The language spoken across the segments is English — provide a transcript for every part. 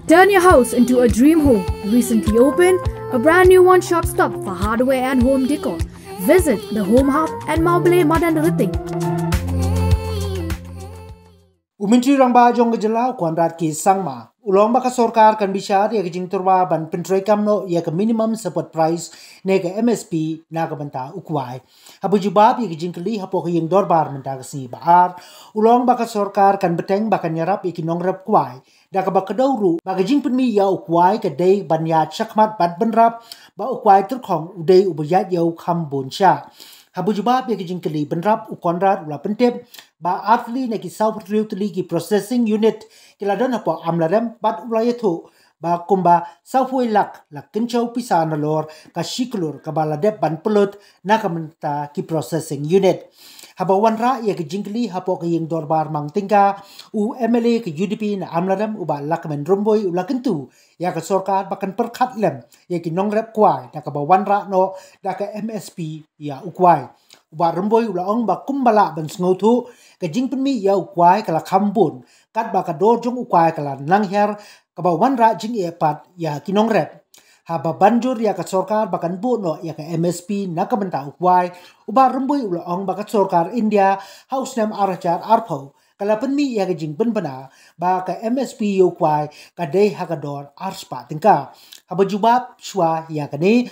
Turn your house into a dream home. Recently opened, a brand new one-stop stop for hardware and home decor. Visit the Home Hub at Maubele Madan Riting. Pyntreikam jong jylla Conrad ki sangma. Ulong baka Sorkar kan Bishar ya kijing turwa ban Pyntreikam no ya ke minimum support price ne ke MSP na ka banta Kwai. Habu jubab ya kijing keli hapo ke yang dorbar menta kasi baar. Ulong baka Sorkar kan beteng baka nyarap ya kinong rap Kwai. Da ka baka dauru baka jing penmi ya Kwai ke day ban ya chakmat bat benrap ba Kwai terkong udai ubuyat ya kam bonsha. Habu jubab ya kijing keli benrap Conrad ula pentep ba atli na ki South Riutli ki processing unit kila don hapo amlarem bat ulayatho ba kumba South lak kinchau pisa na lor ka shiklur ka baladep ban pelot na kamenta ki processing unit. Haba wanra ya ki jingli hapo ki yung dorbar mang tingka u MLA ki UDP na amlarem uba lakmen rumboy ulakentu ya ka Sorkar bakan perkat lem ya ki nongrep Kwai da ka ba wanra no da ka MSP ya ukwai uba rumboy ulaong ba kumbala ban sngotu ka jingpenmi ya ukwai kala kambun kat ba ka dorjong ukwai kala nangher ka ba wanra jing epat ya ki nongrep. Haba banjur ya ka Sorkar bakan bu no ya ka MSP na ka benta ukwai uba rumboy ulaong baka Sorkar India house name arachar arpo kala penmi ya ka jing penbana ba ka MSP ukwai ka day hakador arspa tingka. Haba jubab shwa ya ka ni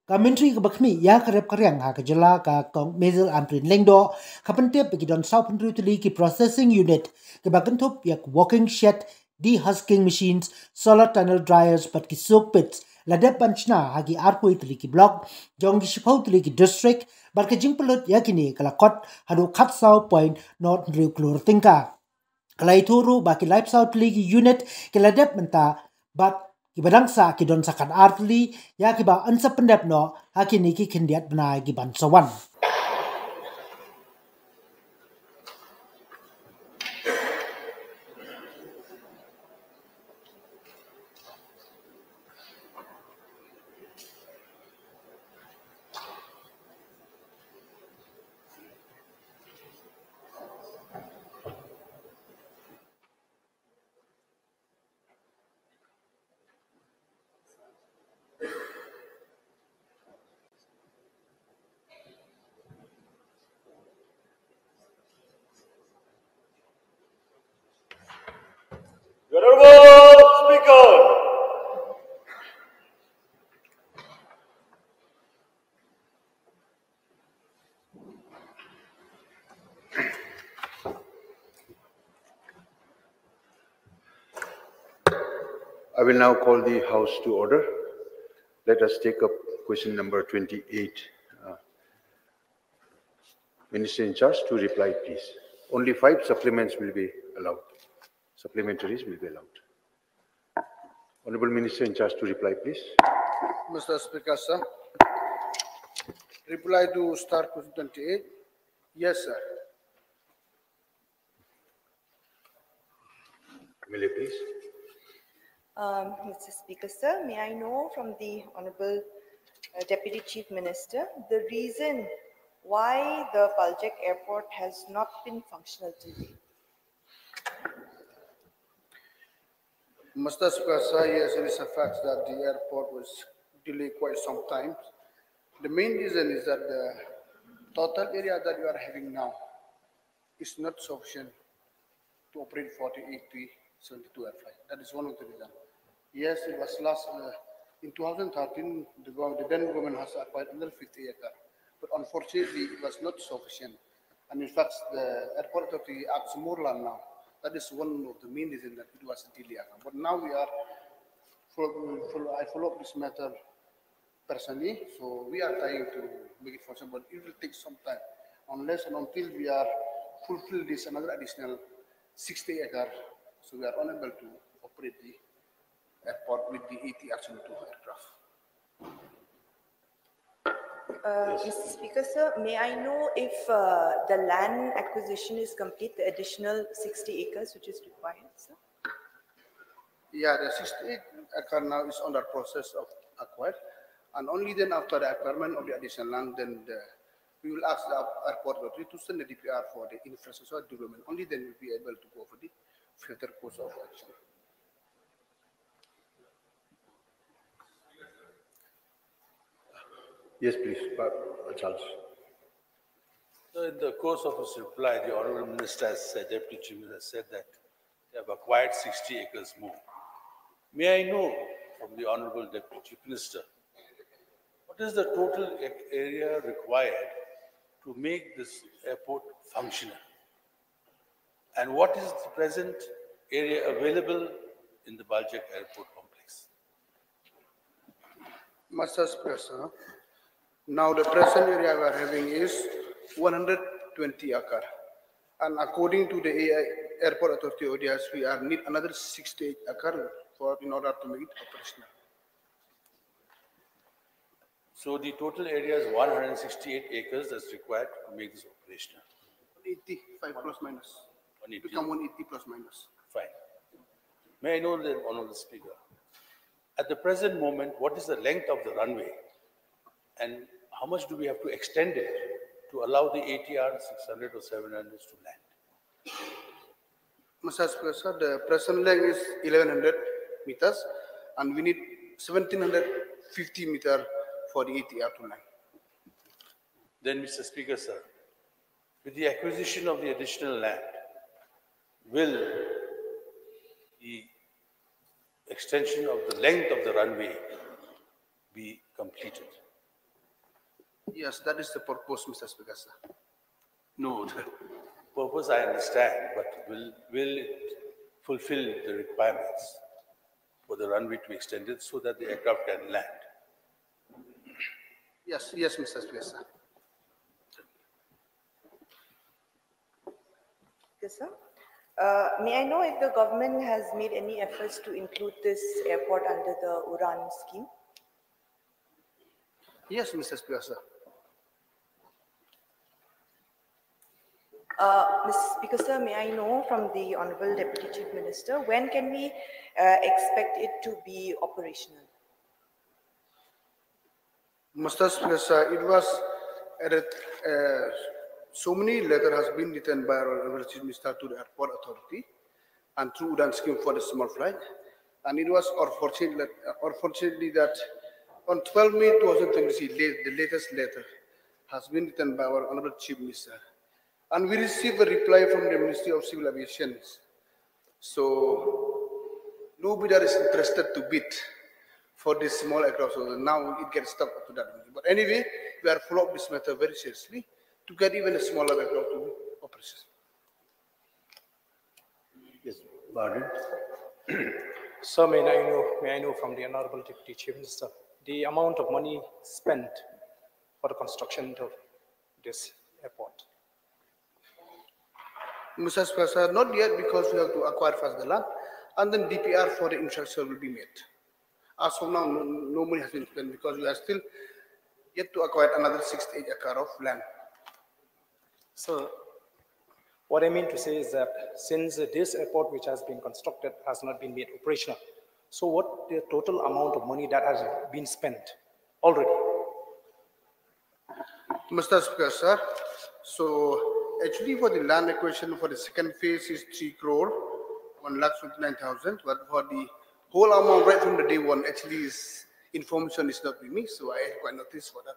Kamentri ke bakmi ya kerep karyang ha ke jylla ka kong mezel amprin lengdo kapentep bagi don South Riutli ki processing unit ke bakentop ya walking shed de-husking machines solar tunnel dryers pat ki soak pits ladep panchna hagi arpo itli ki block jong ki shipau tli ki district bar ke jingpelot ya kini kala kot hadu Khatsau point north Riuklur tingka kala ituru baki lifestyle tli ki unit ke ladep menta bat ki badangsa ki don sakan artli ya ki ba ansa pendep no hakini ki kendiat benai ki ban sawan. Honorable Speaker, I will now call the House to order. Let us take up question number 28. Minister in charge to reply, please. Only 5 supplements will be allowed. Supplementaries will be allowed. Honorable Minister in charge to reply, please. Mr. Speaker, sir. Reply to star question 28. Yes, sir. MLA, please. Mr. Speaker, sir, may I know from the Honorable Deputy Chief Minister the reason why the Paljak Airport has not been functional till date? Mr. Speaker, sir, yes, it is a fact that the airport was delayed quite some time. The main reason is that the total area that you are having now is not sufficient to operate 48 to 72 airflight. That is one of the reasons. Yes, it was last in 2013, the then government has acquired another 50 acres, but unfortunately it was not sufficient. And in fact, the airport authority acts more land now. That is one of the main reasons that it was delayed. But now we are, I follow up this matter personally, so we are trying to make it possible. It will take some time, unless and until we are fulfill this another additional 60 acres, so we are unable to operate the airport with the 80 Action 2 aircraft. Mr. Speaker, sir, may I know if the land acquisition is complete, the additional 60 acres which is required, sir? Yeah, the 68 acre now is under process of acquired, and only then after the acquirement of the additional land, then we will ask the airport authority to send the DPR for the infrastructure development. Only then we'll be able to go for the further course of action. Yes, please, Charles. So in the course of his reply, the Honorable Minister has said, Deputy Chief Minister has said that they have acquired 60 acres more. May I know from the Honorable Deputy Chief Minister, what is the total area required to make this airport functional? And what is the present area available in the Baljak Airport complex? Mr. Speaker, now the present area we are having is 120 acre. And according to the Airport Authority ODS, we are need another 68 acre in order to make it operational. So the total area is 168 acres that's required to make this operational. 85 plus minus. 180. Become 180 plus minus. Fine. May I know, the Honorable Speaker, at the present moment, what is the length of the runway and how much do we have to extend it to allow the ATR 600 or 700s to land? Mr. Speaker, the present length is 1100 meters and we need 1750 meters for the ATR to land. Then, Mr. Speaker, sir, with the acquisition of the additional land, will the extension of the length of the runway be completed? Yes, that is the purpose, Mr. Speaker, sir. No, the purpose I understand, but will it fulfill the requirements for the runway to be extended so that the aircraft can land? Yes, Mr. Speaker, sir. Yes, sir. May I know if the government has made any efforts to include this airport under the URAN scheme? Yes, Mr. Speaker, sir. Mr. Speaker, sir, may I know from the Honorable Deputy Chief Minister, when can we expect it to be operational? Mr. Speaker, sir, it was so many letters has been written by our Honorable Chief Minister to the Airport Authority and through UDAN scheme for the small flight. And it was unfortunately that on 12 May 2023, the latest letter has been written by our Honorable Chief Minister. And we received a reply from the Ministry of Civil Aviation. So no bidder is interested to bid for this small aircraft. So now it gets stuck to that. But anyway, we are following up this matter very seriously to get even a smaller aircraft to operation. Yes, Barden. Sir, may I know from the Honorable Deputy Chief Minister the amount of money spent for the construction of this airport? Mr. Speaker, not yet because we have to acquire first the land and then DPR for the infrastructure will be made. As of now, no money has been spent because we are still yet to acquire another 68 acre of land. So, what I mean to say is that since this airport which has been constructed has not been made operational, so what the total amount of money that has been spent already? Mr. Speaker, sir, so actually for the land acquisition for the second phase is 3 crore, 1,29,000, but for the whole amount right from the day one actually is information is not with me, so I quite notice for that.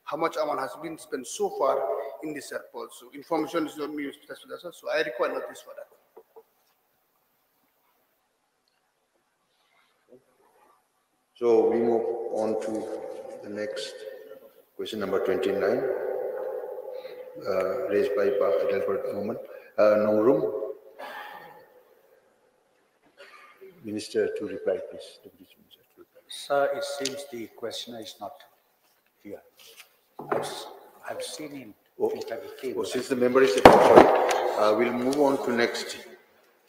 How much amount has been spent so far in this airport. So information is not me, Mr. Speaker, so I require notice for that. So we move on to the next question, number 29, raised by Adelbert Norman. No room. Minister to reply, please. Deputy Minister to reply. Sir, it seems the questioner is not here. I've seen him. Since the member is sorry, we'll move on to next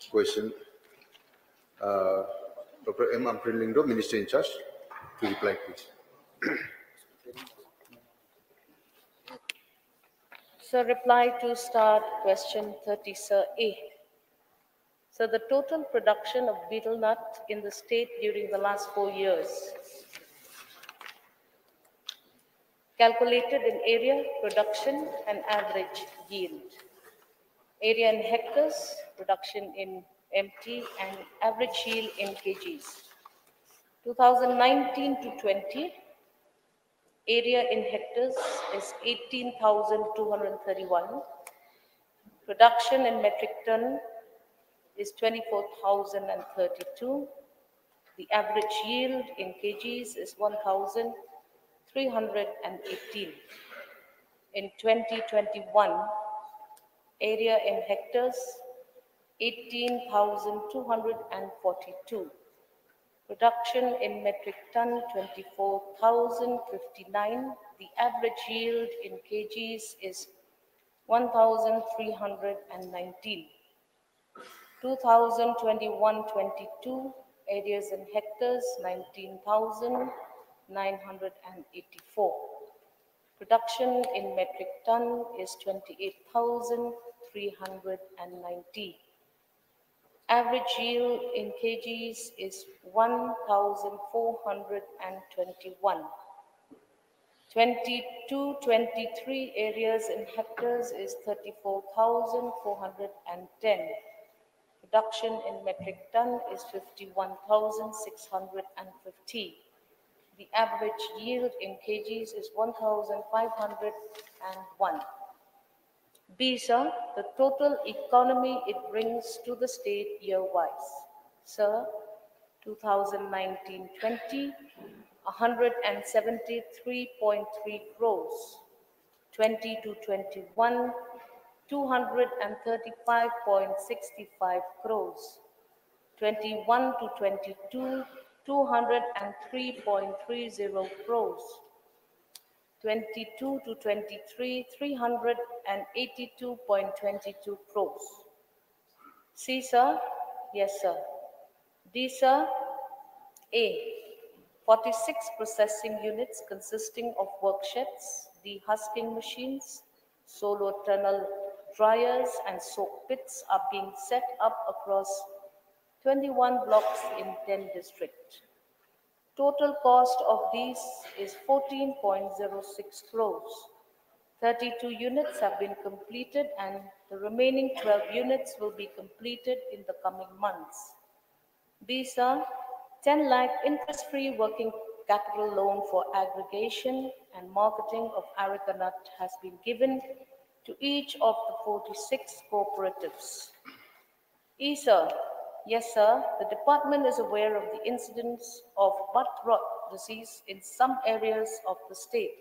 question. Dr. M. Amprilindo, Minister in charge, to reply, please. So reply to start question 30, Sir A. So the total production of betel nut in the state during the last 4 years, calculated in area, production, and average yield. Area in hectares, production in MT, and average yield in kgs. 2019 to 20, Area in hectares is 18,231. Production in metric ton is 24,032. The average yield in kgs is 1,318. In 2021, area in hectares 18,242. Production in metric ton 24,059. The average yield in kgs is 1,319. 2021-22 areas in hectares 19,984. Production in metric ton is 28,390. Average yield in kgs is 1,421. 22-23 areas in hectares is 34,410. Production in metric ton is 51,650. The average yield in kgs is 1,501. B, sir, the total economy it brings to the state year-wise. Sir, 2019-20, 173.3 crores. 20-21, 235.65 crores. 21-22, 203.30 crores. 22-23, 382.22 crores. C, sir? Yes, sir. D, sir? A, 46 processing units consisting of worksheds, dehusking machines, solar tunnel dryers, and soak pits are being set up across 21 blocks in 10 districts. Total cost of these is 14.06 crores. 32 units have been completed and the remaining 12 units will be completed in the coming months. B, sir, 10 lakh interest-free working capital loan for aggregation and marketing of areca nut has been given to each of the 46 cooperatives. E, sir, yes, sir, the department is aware of the incidence of bud rot disease in some areas of the state.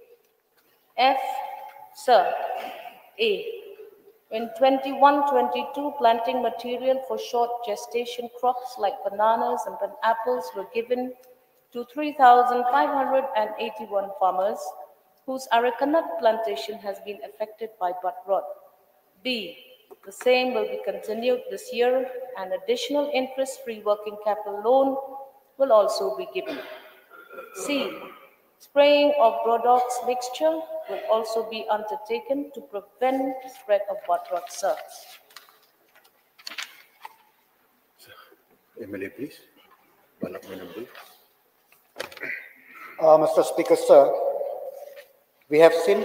F, sir, A, in 21-22, planting material for short gestation crops like bananas and apples were given to 3,581 farmers whose areca nut plantation has been affected by bud rot. B, the same will be continued this year. An additional interest-free working capital loan will also be given. C, spraying of Brodox mixture will also be undertaken to prevent spread of bud rot, sir. MLA, please. Mr. Speaker, sir, we have seen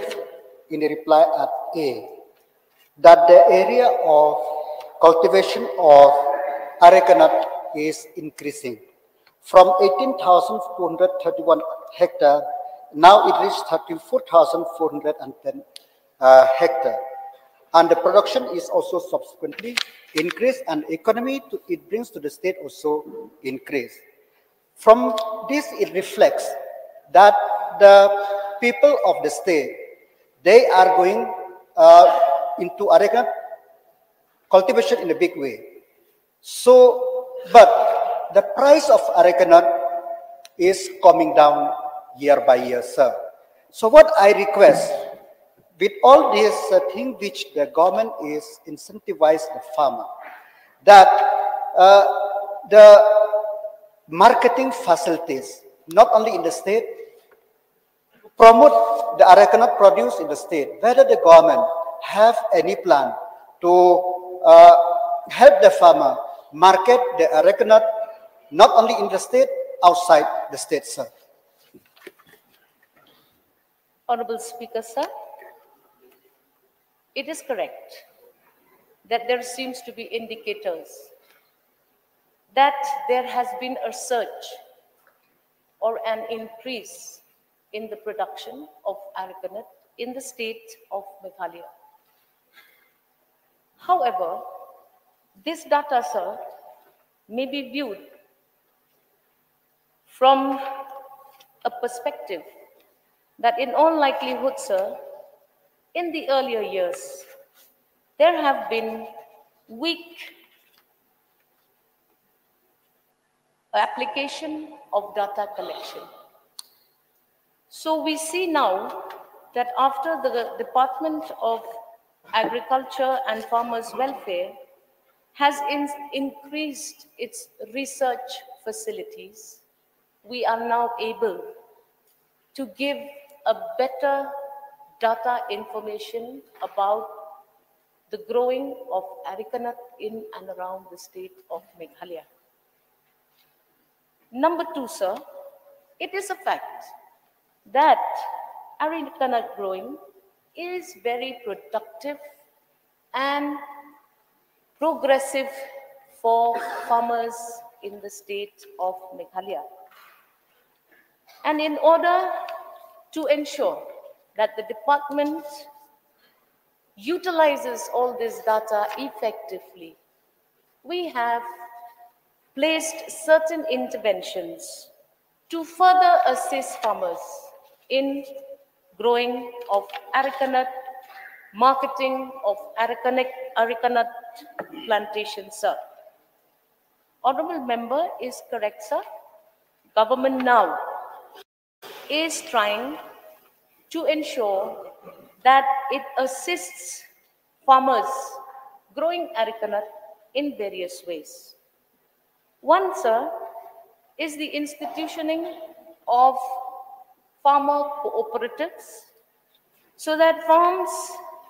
in the reply at A that the area of cultivation of areca nut is increasing from 18,431 hectare. Now it reached 34,410 hectare. And the production is also subsequently increased, and economy it brings to the state also increased. From this, it reflects that the people of the state, they are going into areca cultivation in a big way. So, but the price of areca nut is coming down year by year, sir. So what I request, with all this thing which the government is incentivize the farmer, that the marketing facilities, not only in the state, promote the areca nut produce in the state, whether the government have any plan to help the farmer market the areca nut not only in the state, outside the state, sir. Honorable Speaker, sir, it is correct that there seems to be indicators that there has been a surge or an increase in the production of arecanut in the state of Meghalaya. However, this data, sir, may be viewed from a perspective that in all likelihood, sir, in the earlier years, there have been weak application of data collection. So we see now that after the Department of Agriculture and Farmers Welfare has increased its research facilities, we are now able to give a better data information about the growing of arecanut in and around the state of Meghalaya. Number two, sir, it is a fact that arecanut growing is very productive and progressive for farmers in the state of Meghalaya. And in order to ensure that the department utilizes all this data effectively, we have placed certain interventions to further assist farmers in growing of arecanut, marketing of arecanut plantations, sir. Honorable member is correct, sir. Government now is trying to ensure that it assists farmers growing arecanut in various ways. One, sir, is the institutioning of farmer cooperatives so that farms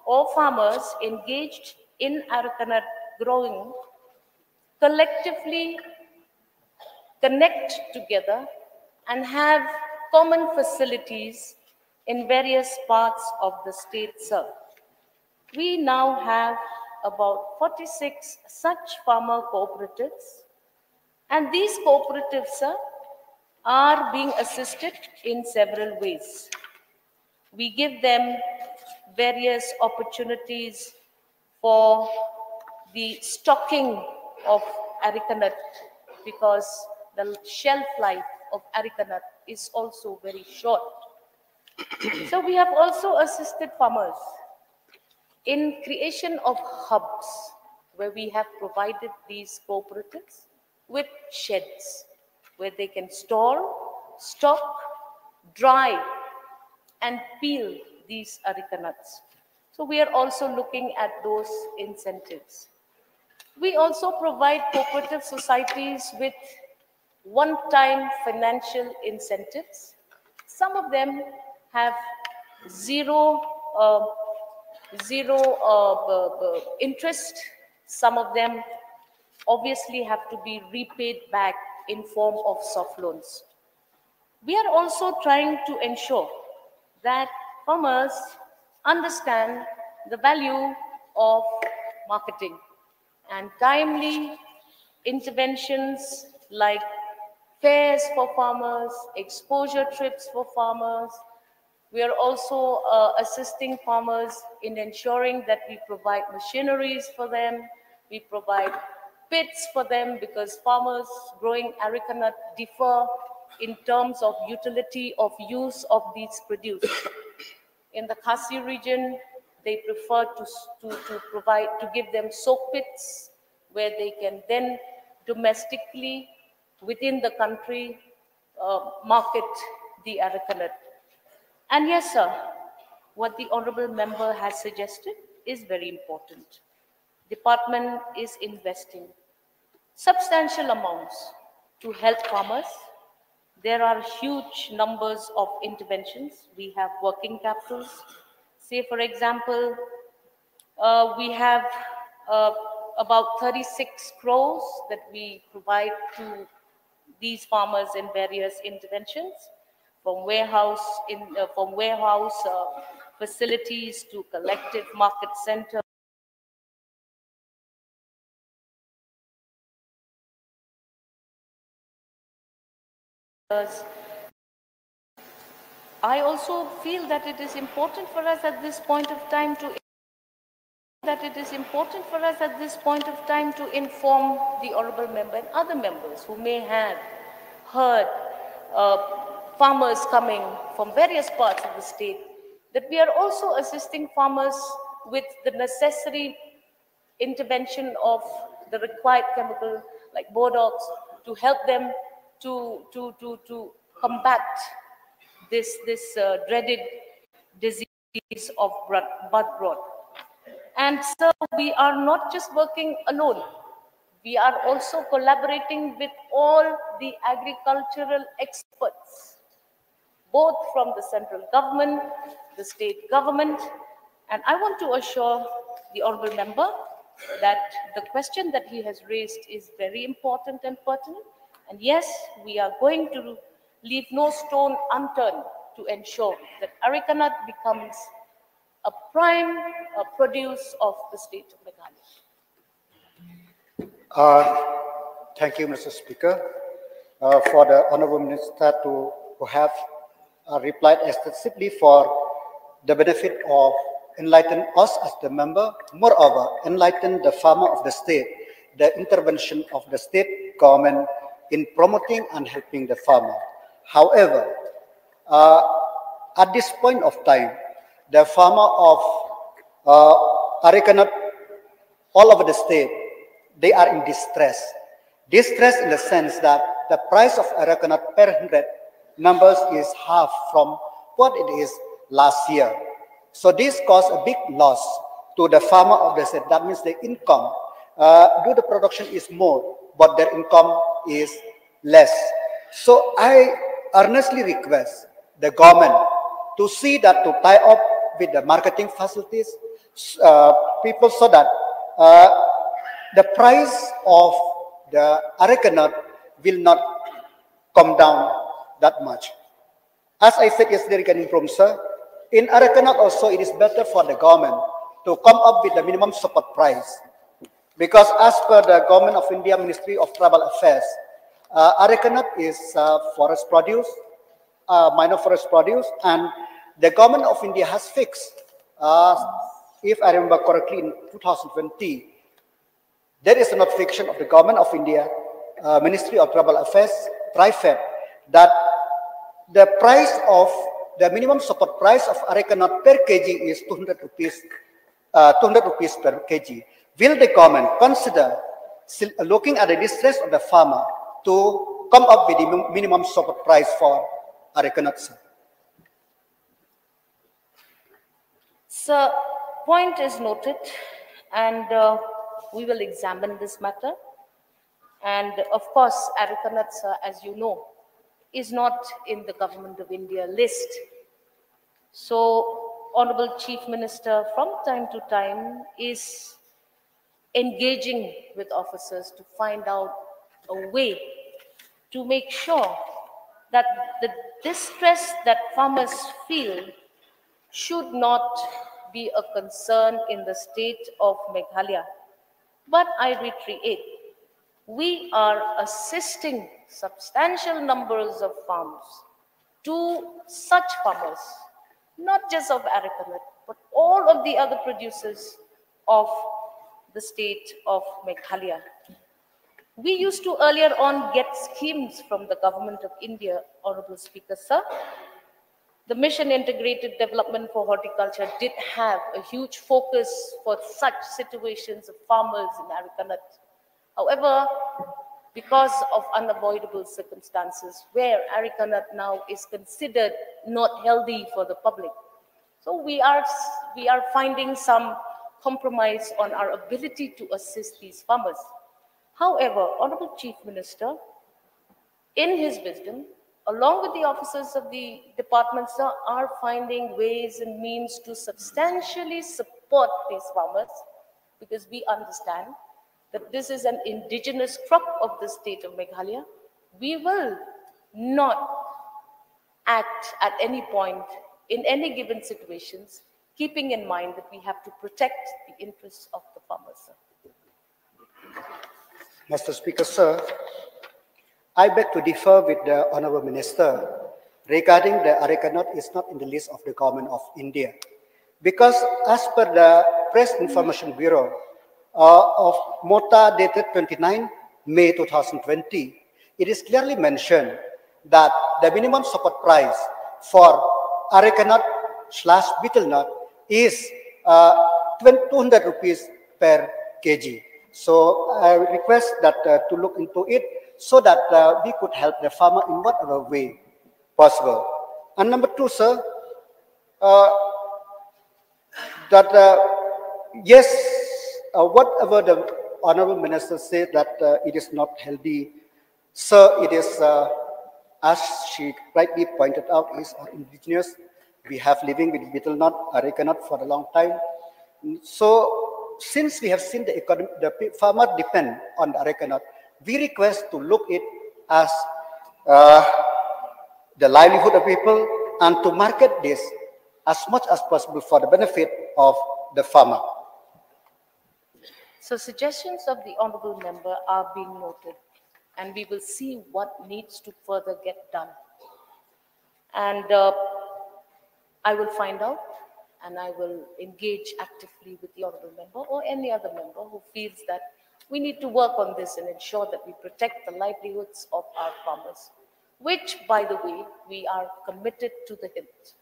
or farmers engaged in arecanut growing collectively connect together and have common facilities in various parts of the state, sir. We now have about 46 such farmer cooperatives, and these cooperatives, sir, are being assisted in several ways. We give them various opportunities for the stocking of arecanut because the shelf life of arecanut is also very short. So we have also assisted farmers in creation of hubs where we have provided these cooperatives with sheds where they can store, stock, dry, and peel these arecanuts. So we are also looking at those incentives. We also provide cooperative societies with one-time financial incentives. Some of them have zero interest. Some of them obviously have to be repaid back in form of soft loans. We are also trying to ensure that farmers understand the value of marketing and timely interventions like fairs for farmers, exposure trips for farmers. We are also assisting farmers in ensuring that we provide machineries for them. We provide pits for them because farmers growing arecanut differ in terms of utility of use of these produce. In the Khasi region, they prefer to give them soak pits where they can then domestically within the country market the arecanut. And yes, sir, what the honorable member has suggested is very important. Department is investing substantial amounts to help farmers. There are huge numbers of interventions. We have working capitals. Say, for example, we have about 36 crores that we provide to these farmers in various interventions, from warehouse facilities to collective market centers. I also feel that it is important for us at this point of time to inform the honorable member and other members who may have heard farmers coming from various parts of the state that we are also assisting farmers with the necessary intervention of the required chemical like Bodox to help them to combat this dreaded disease of bud rot. And so we are not just working alone. We are also collaborating with all the agricultural experts, both from the central government, the state government, and I want to assure the honorable member that the question that he has raised is very important and pertinent. And yes, we are going to leave no stone unturned to ensure that areca nut becomes a prime produce of the state of Meghalaya. Thank you, Mr. Speaker, for the Honorable Minister to have replied extensively for the benefit of enlighten us as the member, moreover, enlighten the farmer of the state, the intervention of the state government in promoting and helping the farmer. However, at this point of time, the farmer of areca nut all over the state, they are in distress. Distress in the sense that the price of areca nut per 100 numbers is half from what it is last year. So this caused a big loss to the farmer of the state. That means the income, do the production is more, but their income is less. So I earnestly request the government to see that to tie up with the marketing facilities, people, so that the price of the areca nut will not come down that much. As I said yesterday regarding sir, in areca nut also it is better for the government to come up with the minimum support price. Because as per the Government of India Ministry of Tribal Affairs, areca nut is forest produce, minor forest produce, and the Government of India has fixed, if I remember correctly, in 2020, there is a notification of the Government of India, Ministry of Tribal Affairs, TriFed, that the price of the minimum support price of areca nut per kg is 200 rupees per kg. Will the government consider looking at the distress of the farmer to come up with the minimum support price for areca nuts? Sir, point is noted, and we will examine this matter. And of course, areca nuts, as you know, is not in the Government of India list. So, Honorable Chief Minister from time to time is engaging with officers to find out a way to make sure that the distress that farmers feel should not be a concern in the state of Meghalaya. But I reiterate, we are assisting substantial numbers of farms to such farmers, not just of areca nut, but all of the other producers of the state of Meghalaya. We used to earlier on get schemes from the Government of India, Honorable Speaker, sir. The Mission Integrated Development for Horticulture did have a huge focus for such situations of farmers in areca nut. However, because of unavoidable circumstances where areca nut now is considered not healthy for the public, so we are finding some compromise on our ability to assist these farmers. However, Honorable Chief Minister, in his wisdom, along with the officers of the departments, are finding ways and means to substantially support these farmers, because we understand that this is an indigenous crop of the state of Meghalaya. We will not act at any point in any given situations, keeping in mind that we have to protect the interests of the farmers, sir. Mr. Speaker, sir, I beg to differ with the Honourable Minister regarding the areca nut is not in the list of the government of India. Because as per the Press Information Bureau of MOTA dated 29 May 2020, it is clearly mentioned that the minimum support price for areca nut / betel nut is 200 rupees per kg. So I request that to look into it so that we could help the farmer in whatever way possible. And number two, sir, that yes, whatever the Honorable Minister said that it is not healthy, sir, it is, as she rightly pointed out, is indigenous. We have living with betel nut, areca nut for a long time. So since we have seen the farmer depend on the areca nut, we request to look it as the livelihood of people and to market this as much as possible for the benefit of the farmer. So suggestions of the Honourable Member are being noted, and we will see what needs to further get done. And I will find out, and I will engage actively with the Honourable Member or any other member who feels that we need to work on this and ensure that we protect the livelihoods of our farmers, which, by the way, we are committed to the hilt.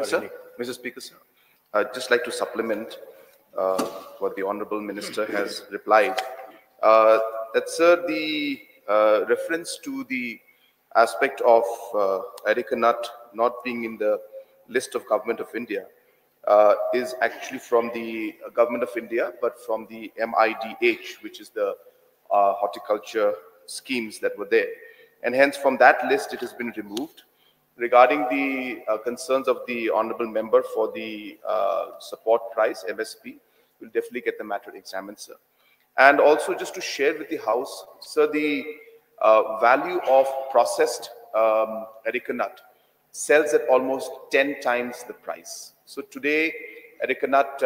Sir, Mr. Speaker, sir, I'd just like to supplement what the Honourable Minister has replied. That, sir, the reference to the aspect of areca nut not being in the list of Government of India is actually from the Government of India, but from the MIDH, which is the horticulture schemes that were there. And hence, from that list, it has been removed. Regarding the concerns of the Honourable Member for the support price, MSP, we'll definitely get the matter examined, sir. And also, just to share with the House, sir, the value of processed areca nut sells at almost 10 times the price. So today, areca nut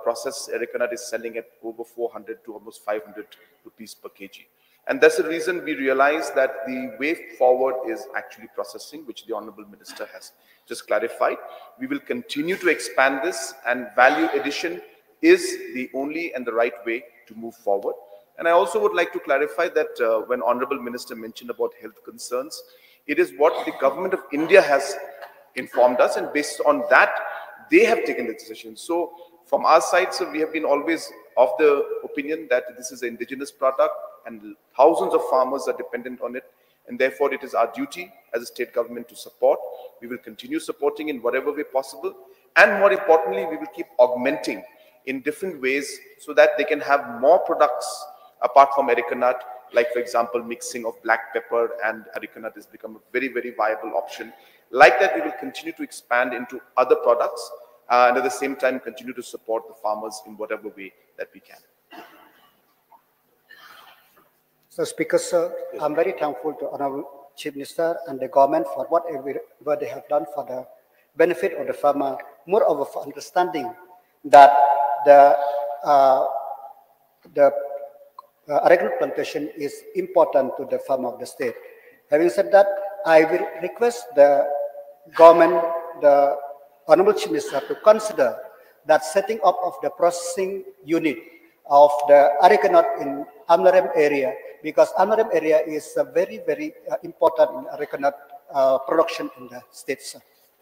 processed areca nut is selling at over 400 to almost 500 rupees per kg. And that's the reason we realize that the way forward is actually processing, which the Honourable Minister has just clarified. We will continue to expand this, and value addition is the only and the right way to move forward. And I also would like to clarify that when Honourable Minister mentioned about health concerns, it is what the Government of India has informed us, and based on that, they have taken the decision. So from our side, so we have been always of the opinion that this is an indigenous product and thousands of farmers are dependent on it, and therefore it is our duty as a state government to support. We will continue supporting in whatever way possible, and more importantly, we will keep augmenting in different ways so that they can have more products apart from areca nut, like for example mixing of black pepper and areca nut has become a very, very viable option. Like that, we will continue to expand into other products and at the same time continue to support the farmers in whatever way that we can. So, Speaker, sir, I'm very thankful to Honourable Chief Minister and the government for whatever they have done for the benefit of the farmer. Moreover, for understanding that the areca nut plantation is important to the farmer of the state. Having said that, I will request the government, the Honourable Chief Minister, to consider that setting up of the processing unit of the areca nut in Amlarem area, because Amlarem area is very, very important in areca nut production in the state, sir.